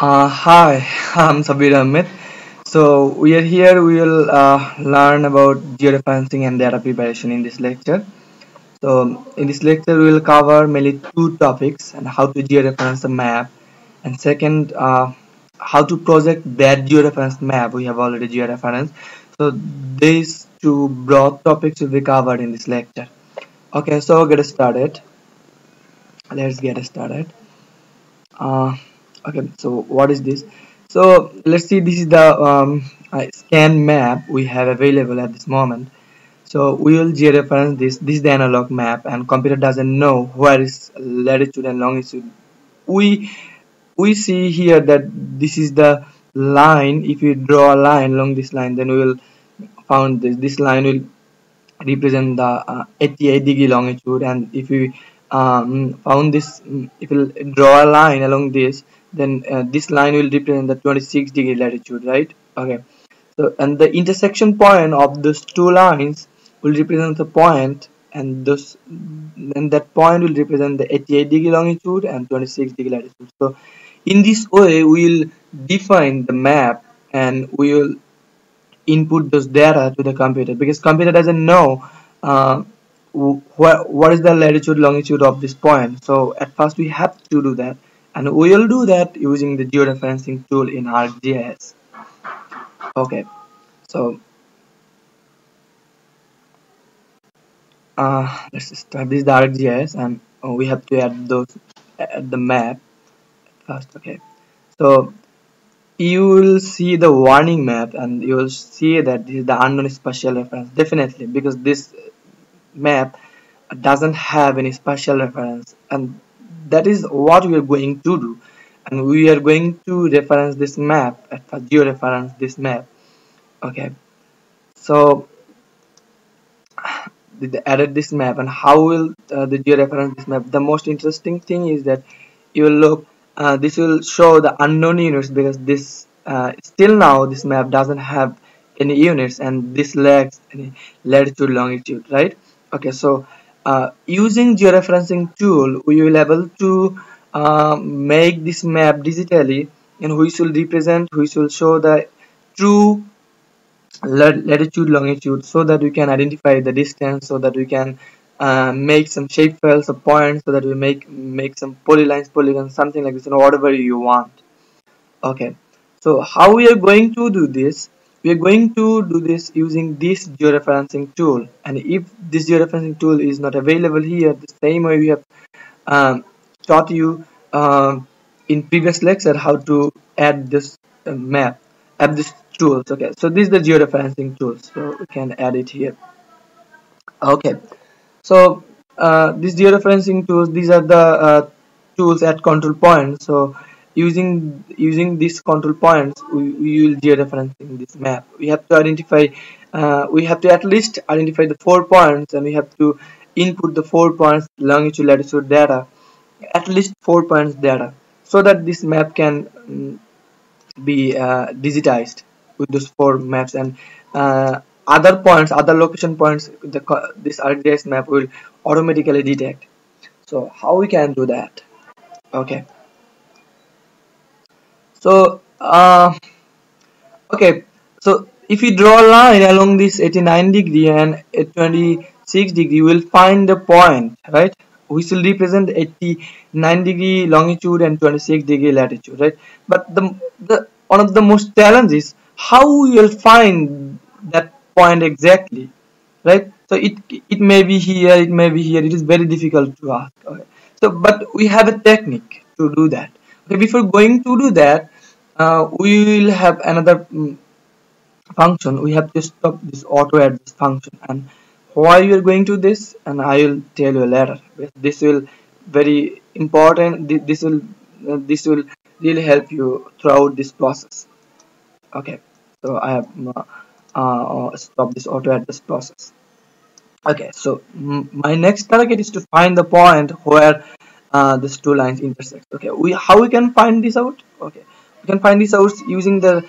Hi, I'm Sabir Ahmed. So we are here. We will learn about georeferencing and data preparation in this lecture. So in this lecture, we will cover mainly two topics: and how to georeference a map, and second, how to project that georeference map we have already georeferenced. So these two broad topics will be covered in this lecture. Okay, so get started. Let's get started. uh, okay, so what is this? So let's see, this is the scan map we have available at this moment. So we will georeference this is the analog map, and computer doesn't know where is latitude and longitude. We we see here that this is the line. If you draw a line along this line, then we will found this line will represent the 88-degree longitude, and if we found this, if we draw a line along this, then this line will represent the 26-degree latitude, right? Okay, so and the intersection point of those two lines will represent the point, and that point will represent the 88-degree longitude and 26-degree latitude. So in this way we will define the map, and we will input those data to the computer, because computer doesn't know uh, what is the latitude longitude of this point. So at first we have to do that, and we will do that using the georeferencing tool in ArcGIS. Okay, so let's start. This is the ArcGIS, and we have to add the map first. Okay, so you will see the warning map, and you will see that this is the unknown spatial reference, definitely, because this map doesn't have any spatial reference, and that is what we are going to do. And we are going to reference this map at first, georeference this map. Okay, so they added this map, and how will the georeference this map? The most interesting thing is that you will look, this will show the unknown units, because this still now this map doesn't have any units, and this lacks any latitude longitude, right? Okay, so using georeferencing tool we will able to make this map digitally, and which will represent, which will show the true latitude longitude, so that we can identify the distance, so that we can make some shape files of points, so that we make some polylines, polygons, something like this, whatever you want. Okay, so how we are going to do this? We are going to do this using this georeferencing tool, and if this georeferencing tool is not available here, the same way we have um, taught you in previous lecture how to add this map, add this tools. Okay, so this is the georeferencing tools, so we can add it here. Okay, so these georeferencing tools, these are the tools at control points. So using these control points, we will georeferencing this map. We have to identify, we have to at least identify the 4 points, and we have to input the 4 points longitude latitude data, at least 4 points data, so that this map can be digitized with those 4 maps, and other points, other location points, this ArcGIS map will automatically detect. So how we can do that? Okay, so okay, so if we draw a line along this 89-degree and 26-degree, we'll find the point, right, which will represent 89-degree longitude and 26-degree latitude, right? But the one of the most challenges, how we will find that point exactly, right? So it may be here, it may be here. It is very difficult to ask. Okay, so but we have a technique to do that. Okay, before going to do that, we will have another function. We have to stop this auto add this function, and why we are going to this, and I will tell you later. This will very important. This will really help you throughout this process. Okay, so I have stopped this auto add this process. Okay, so my next target is to find the point where these two lines intersect. Okay, we how we can find this out? Okay, we can find this out using the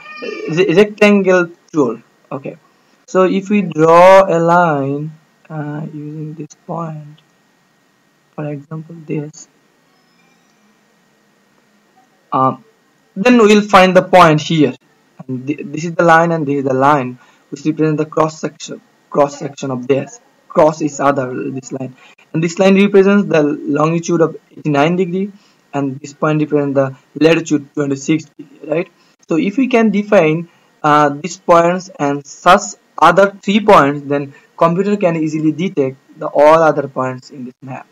rectangle tool. Okay, so if we draw a line using this point, for example, this, um, then we'll find the point here, and this is the line and this is the line which represents the cross section of cross each other, this line, and this line represents the longitude of 89 degree, and this point represents the latitude 26 degree, right? So if we can define these points and such other 3 points, then computer can easily detect the all other points in this map.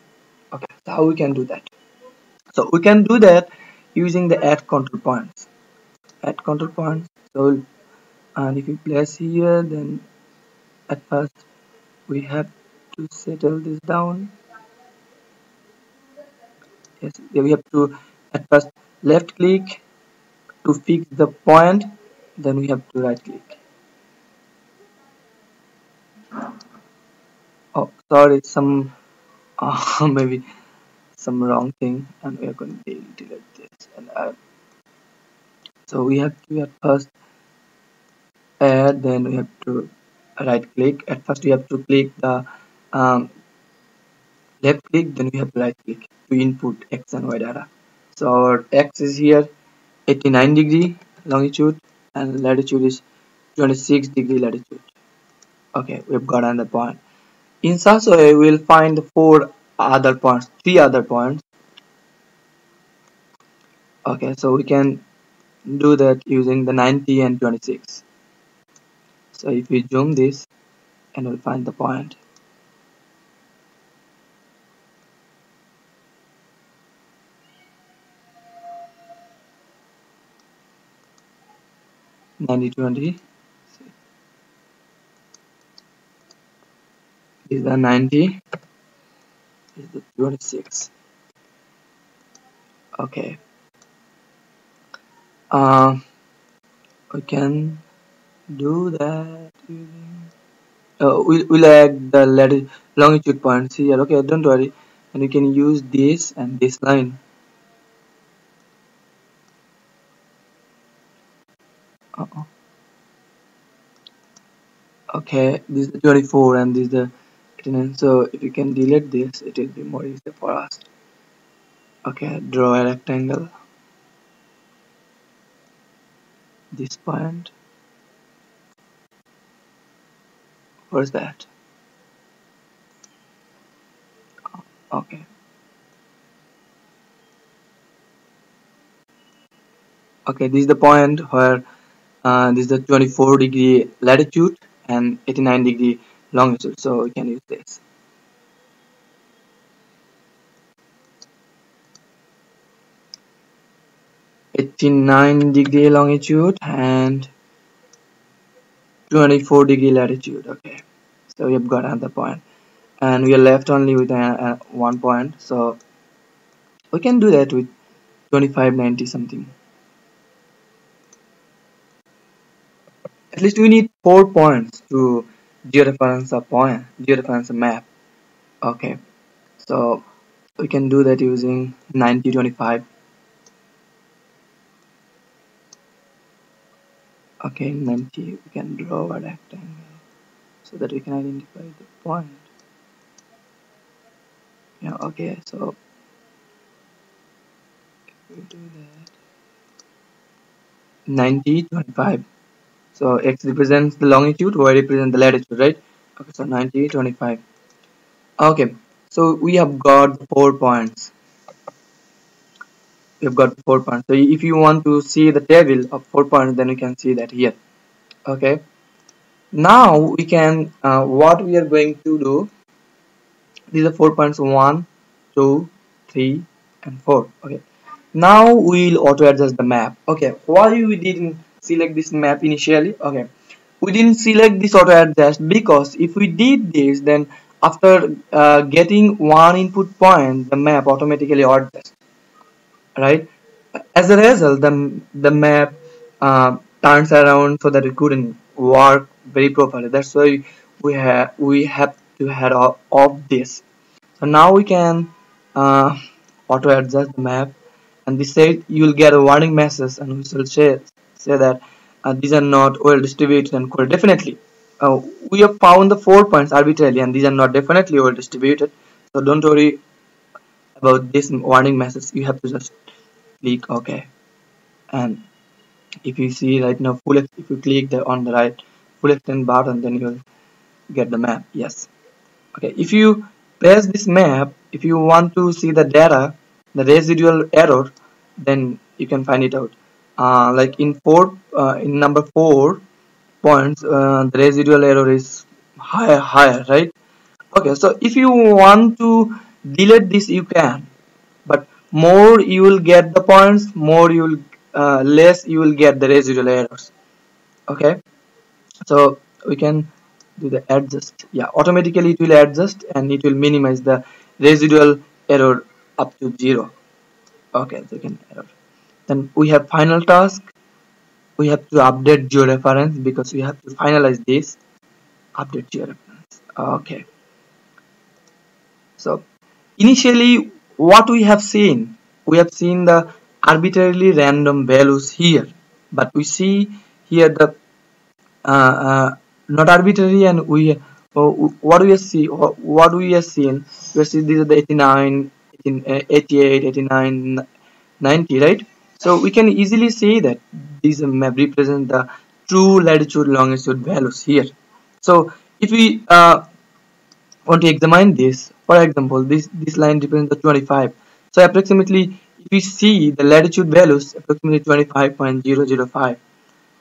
Okay, so how we can do that? So we can do that using the add control points. Add control points. So and if you place here, then at first we have to settle this down. Yes, we have to at first left click to fix the point, then we have to right click. Oh, sorry, some maybe some wrong thing, and we are going to delete this. And so we have to at first add, then we have to right click. At first we have to click the um, left click, then we have to right click to input x and y data. So our x is here 89 degree longitude and latitude is 26 degree latitude. Okay, we've got another point. In such a way, we'll find three other points. Okay, so we can do that using the 90 and 26. So if we zoom this, and we'll find the point. Ninety 20. This is the 90. This is the 26. Okay. We can do that using. We'll add the longitude points here. Okay, don't worry, and you can use this and this line. Okay, this is the 24 and this is the 89. So if you can delete this, it will be more easier for us. Okay, draw a rectangle. This point. Where's that? Okay. Okay, this is the point where this is the 24 degree latitude and 89 degree longitude. So we can use this. (89 degree longitude and 24 degree latitude). Okay, so we have got another point, and we are left only with one point. So we can do that with 2590 something. At least we need 4 points to georeference a map. Okay, so we can do that using 9025. Okay, 90, we can draw a rectangle so that we can identify the point. Yeah, okay, so if we do that, 9025. So x represents the longitude, y represents the latitude, right? Okay, so 9025. Okay, so we have got 4 points. We've got 4 points. So if you want to see the table of 4 points, then you can see that here. Okay, now we can what we are going to do, these are 4 points, 1 2 3 and 4. Okay, now we'll auto adjust the map. Okay, why we didn't select this map initially? Okay, we didn't select this auto adjust because if we did this, then after getting one input point, the map automatically adjusts, right? As a result, the map turns around so that it couldn't work very properly. That's why we have to head off this. So now we can auto adjust the map, and this said you will get a warning message, and we will say that these are not well distributed and correct. Definitely, we have found the 4 points arbitrarily, and these are not definitely well distributed. So don't worry about this warning message. You have to just click OK, And if you see right now if you click on the right full extent button, then you will get the map. Yes. Okay, if you press this map, if you want to see the data, the residual error, then you can find it out. Like in number 4 points, the residual error is higher, right? Okay, so if you want to delete this, you can, but more you will get the points, more you will less you will get the residual errors. Okay, so we can do the adjust. Yeah, automatically it will adjust and it will minimize the residual error up to 0. Okay, so you can error. Then we have final task. We have to update georeference because we have to finalize this. Update georeference. Okay, so initially what we have seen the arbitrarily random values here, but we see here the uh, uh, not arbitrary, and what we have seen, we have seen these are the 89, 88, 89, 90, right? So we can easily say that these map represent the true latitude longitude values here. So if we want to examine this, for example, this line represents the 25. So approximately if we see the latitude values approximately 25.005,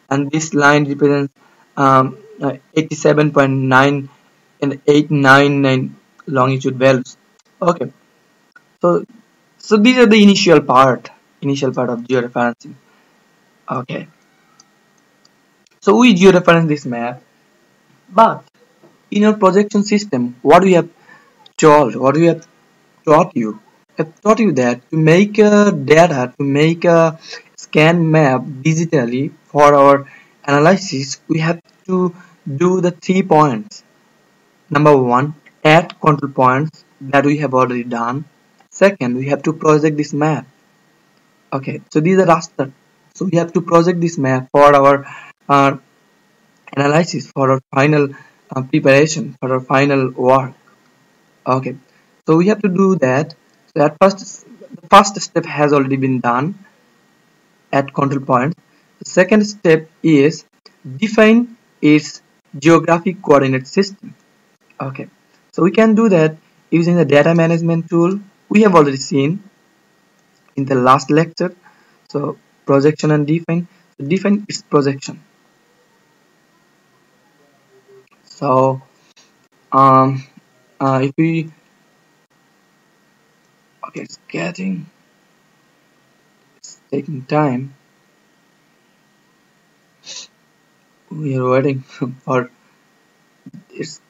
and this line represents 87.9 and 899 longitude values. Okay, so these are the initial part of georeferencing. Okay, so we georeference this map, but in our projection system, what we have what we have taught you, have taught you that to make a data, to make a scan map digitally for our analysis, we have to do the 3 points. Number 1, add control points, that we have already done. Second, we have to project this map. Okay, so these are raster. So we have to project this map for our uh, analysis, for our final preparation, for our final work. Okay, so we have to do that. So the first step has already been done at control point. The second step is define its geographic coordinate system. Okay, so we can do that using the data management tool we have already seen in the last lecture. So projection and define. So define its projection. So if we okay, it's taking time. We are waiting for its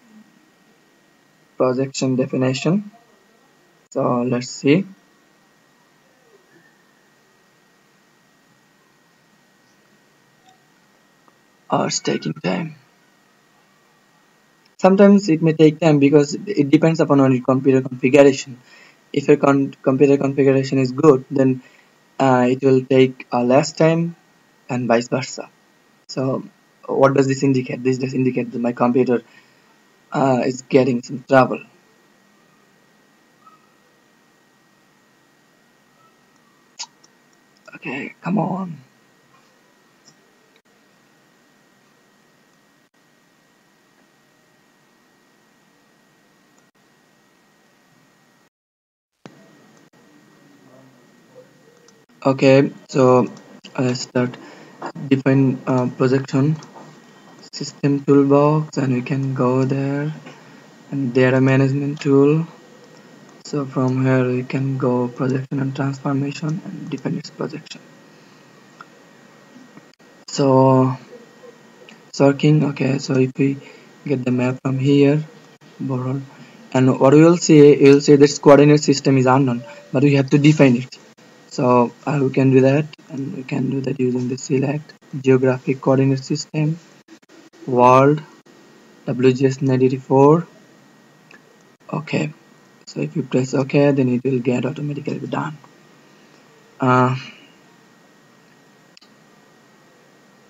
projection definition. So let's see. It's taking time. Sometimes it may take time because it depends upon your computer configuration. If your computer configuration is good, then it will take less time, and vice versa. So what does this indicate? This just indicates that my computer is getting some trouble. Okay, come on. Okay, so let's start. Define projection system toolbox, and we can go there, and data management tool. So from here we can go projection and transformation and define its projection. So circling. Okay, so if we get the map from here, borrow, and what we will see, you will say this coordinate system is unknown, but we have to define it. So we can do that, and we can do that using the select geographic coordinate system world WGS 984. Okay, so if you press OK, then it will get automatically done.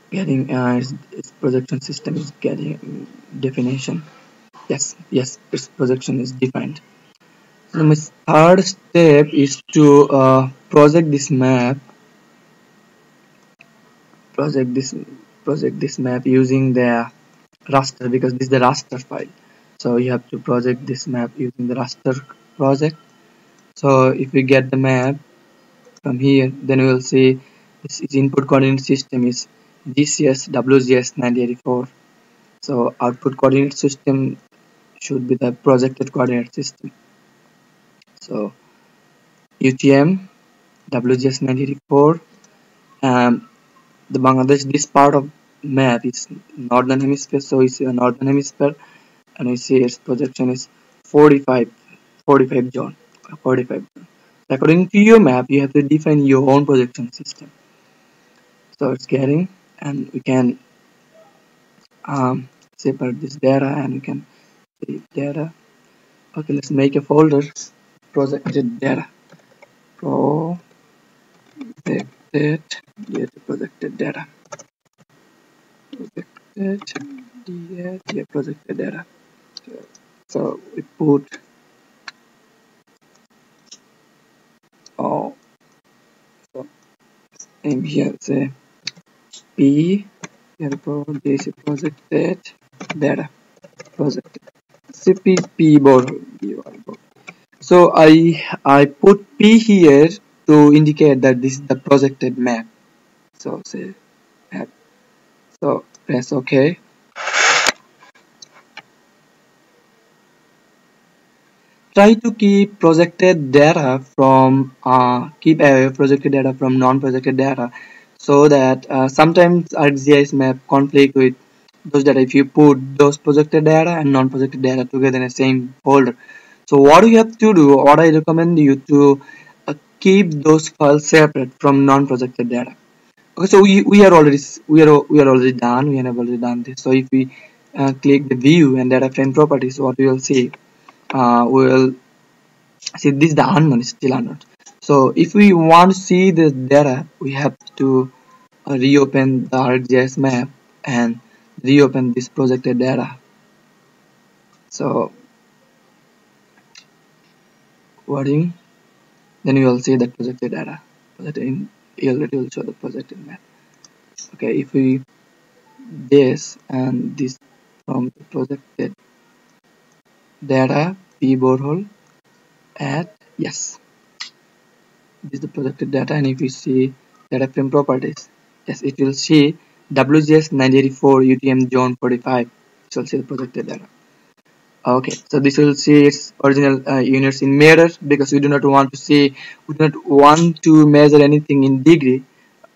Getting its projection system is getting definition. Yes, its projection is defined. So my third step is to project this map project this map using the raster, because this is the raster file. So you have to project this map using the raster project. So if we get the map from here, then we will see this is input coordinate system is GCS WGS 9084. So output coordinate system should be the projected coordinate system. So UTM WGS 9084. The Bangladesh, this part of map is northern hemisphere, so it's a northern hemisphere, and we see its projection is 45 zone. 45 zone. According to your map, you have to define your own projection system. So it's getting, and we can separate this data, and we can see data. Okay, let's make a folder, projected data, projected data, projected data. So we put so name here, say P this projected data, projected CPP board. So I put P here to indicate that this is the projected map. So say map. So press OK. Try to keep projected data from projected data from non-projected data, so that sometimes ArcGIS map conflict with those data if you put those projected data and non-projected data together in the same folder. So what you have to do, what I recommend you to keep those files separate from non-projected data. Okay, so we are already done. We have already done this. So if we click the view and data frame properties, what we will see, we will see this is the unknown, is still unknown. So if we want to see the data, we have to reopen the ArcGIS map and reopen this projected data. So wording, then you will see the projected data. It will show the projected map. Okay, if we this and this from the projected data P borehole at yes, this is the projected data, and if we see data frame properties, yes, it will see WGS 984 UTM zone 45. It will see the projected data. Okay, so this will see its original units in mirror, because we do not want to measure anything in degree,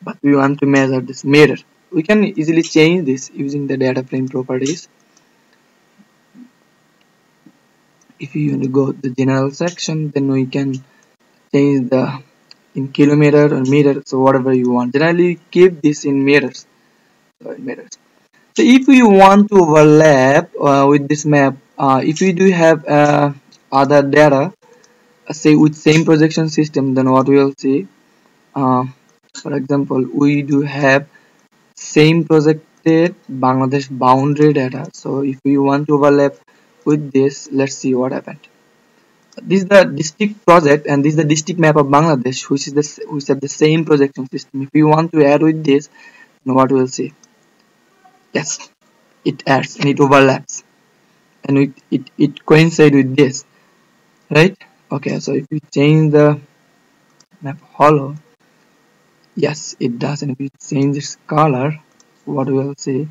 but we want to measure this mirror. We can easily change this using the data frame properties. If you want to go to the general section, then we can change the in kilometer or meter, so whatever you want. Generally keep this in meters. So if we want to overlap with this map, if we do have other data, say with same projection system, then what we will see, for example, we do have same projected Bangladesh boundary data. So if we want to overlap with this, let's see what happened. This is the district project, and this is the district map of Bangladesh, which have the same projection system. If we want to add with this, then what we will see, yes, it adds and it overlaps, and it coincides with this, right? Okay, so if we change the map hollow, yes, it does. And if we change its color, what we will see,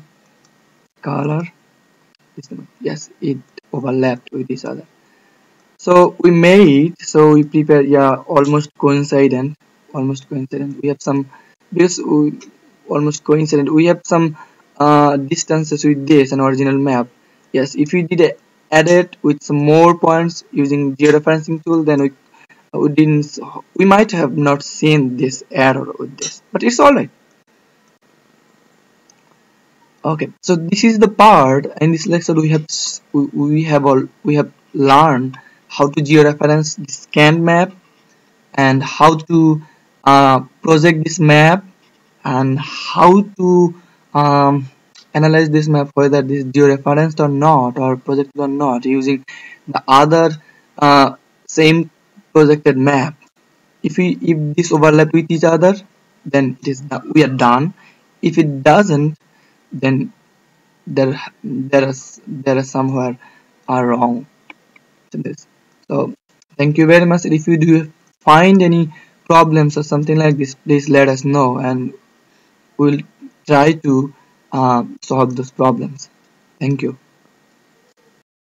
color, yes, it overlapped with each other. So we prepare, yeah, almost coincident. We have some, because almost coincident, we have some distances with this an original map. Yes, if we did add it with some more points using georeferencing tool, then we might have not seen this error with this, but it's alright. Okay, so this is the part in this lecture we have learned how to georeference the scanned map, and how to project this map, and how to analyze this map, whether this is georeferenced or not, or projected or not, using the other same projected map. If this overlap with each other, then we are done. If it doesn't, then there is somewhere are wrong in this. So thank you very much. If you do find any problems or something like this, please let us know, and we'll try to solve those problems. Thank you.